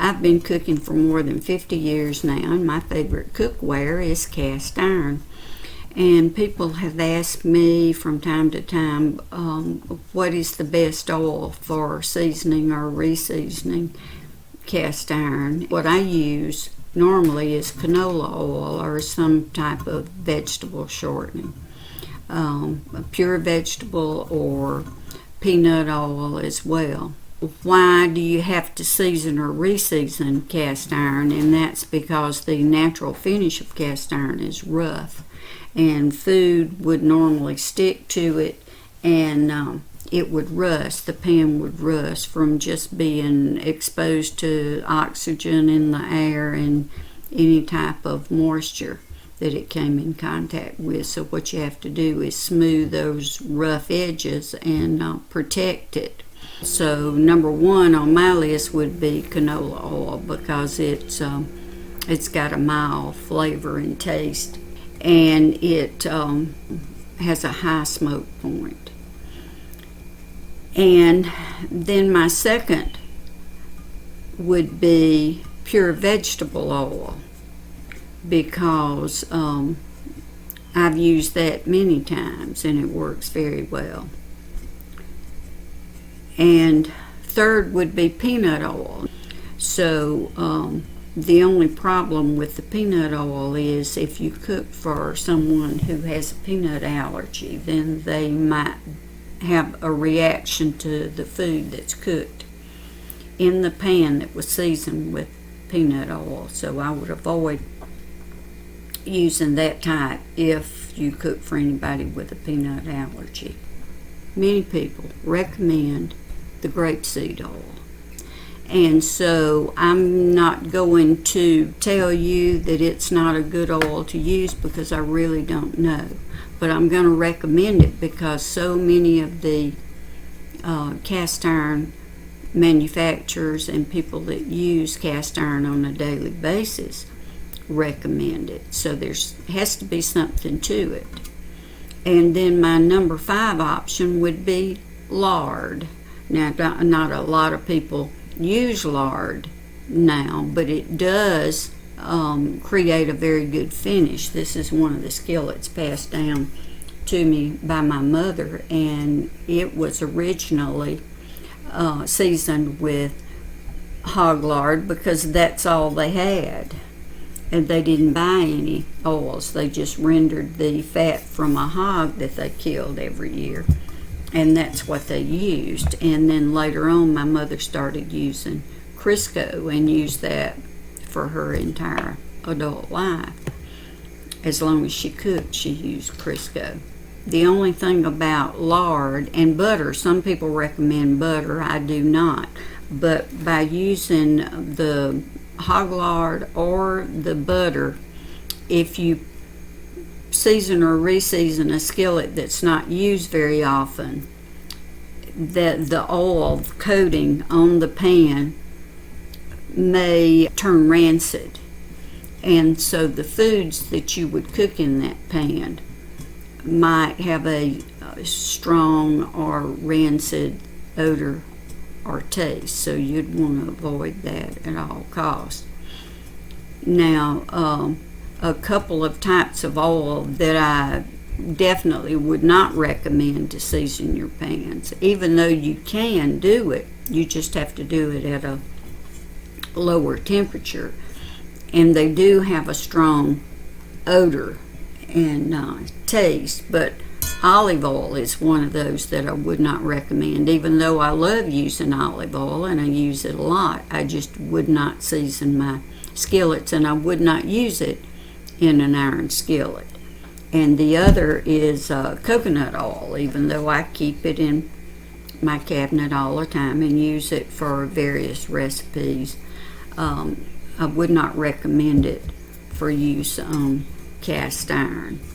I've been cooking for more than 50 years now, and my favorite cookware is cast iron. And people have asked me from time to time, what is the best oil for seasoning or reseasoning cast iron? What I use normally is canola oil or some type of vegetable shortening. Pure vegetable or peanut oil as well. Why do you have to season or reseason cast iron? And that's because the natural finish of cast iron is rough, and food would normally stick to it, and it would rust. The pan would rust from just being exposed to oxygen in the air and any type of moisture that it came in contact with. So what you have to do is smooth those rough edges and protect it. So number one on my list would be canola oil, because it's got a mild flavor and taste, and it has a high smoke point. And then my second would be pure vegetable oil, because I've used that many times and it works very well. And third would be peanut oil. So the only problem with the peanut oil is if you cook for someone who has a peanut allergy, then they might have a reaction to the food that's cooked in the pan that was seasoned with peanut oil. So I would avoid using that type if you cook for anybody with a peanut allergy. Many people recommend the grapeseed oil, and so I'm not going to tell you that it's not a good oil to use, because I really don't know, but I'm going to recommend it because so many of the cast iron manufacturers and people that use cast iron on a daily basis recommend it. So there has to be something to it. And then my number 5 option would be lard. Now, not a lot of people use lard now, but it does create a very good finish. This is one of the skillets passed down to me by my mother, and it was originally seasoned with hog lard because that's all they had. And they didn't buy any oils. They just rendered the fat from a hog that they killed every year, and that's what they used. And then later on, my mother started using Crisco and used that for her entire adult life. As long as she cooked, she used Crisco. The only thing about lard and butter, some people recommend butter, I do not. But by using the hog lard or the butter, if you season or reseason a skillet that's not used very often, that the oil coating on the pan may turn rancid, and so the foods that you would cook in that pan might have a strong or rancid odor or taste, so you'd want to avoid that at all costs. Now, a couple of types of oil that I definitely would not recommend to season your pans, even though you can do it, you just have to do it at a lower temperature, and they do have a strong odor and taste, but olive oil is one of those that I would not recommend. Even though I love using olive oil and I use it a lot, I just would not season my skillets, and I would not use it in an iron skillet. And the other is coconut oil, even though I keep it in my cabinet all the time and use it for various recipes. I would not recommend it for use on cast iron.